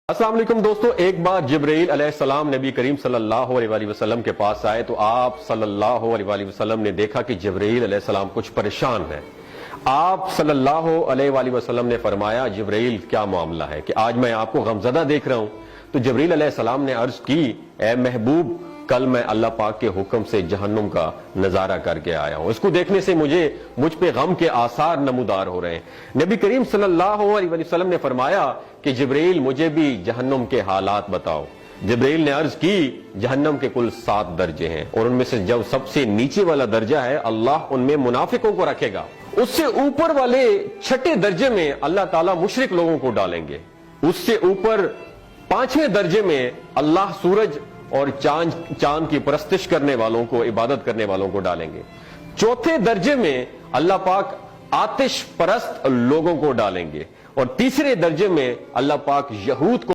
अस्सलाम वालेकुम दोस्तों, एक बार जिब्रील अलैहिस्सलाम नबी करीम सल्लल्लाहु अलैहि वसल्लम के पास आए तो आप सल्लल्लाहु अलैहि वसल्लम ने देखा कि जिब्रील अलैहिस्सलाम कुछ परेशान है। आप सल्लल्लाहु अलैहि वसल्लम ने फरमाया, जिब्रील क्या मामला है कि आज मैं आपको गमज़दा देख रहा हूं। तो जिब्रील अलैहिस्सलाम ने अर्ज की, ए महबूब, कल मैं अल्लाह पाक के हुक्म से जहन्नुम का नजारा करके आया हूं। इसको देखने से मुझ पे गम के आसार नमूदार हो रहे हैं। नबी करीम सल्लल्लाहु अलैहि वसल्लम ने फरमाया कि जिब्रील, मुझे भी जहन्नुम के हालात बताओ। जिब्रील ने अर्ज की, जहन्नम के कुल 7 दर्जे हैं और उनमें से जब सबसे नीचे वाला दर्जा है, अल्लाह उनमें मुनाफिकों को रखेगा। उससे ऊपर वाले 6ठे दर्जे में अल्लाह ताला मुशरिक लोगों को डालेंगे। उससे ऊपर 5वें दर्जे में अल्लाह सूरज और चांद की परस्तिश करने वालों को, इबादत करने वालों को डालेंगे। 4थे दर्जे में अल्लाह पाक आतिश परस्त लोगों को डालेंगे और तीसरे दर्जे में अल्लाह पाक यहूद को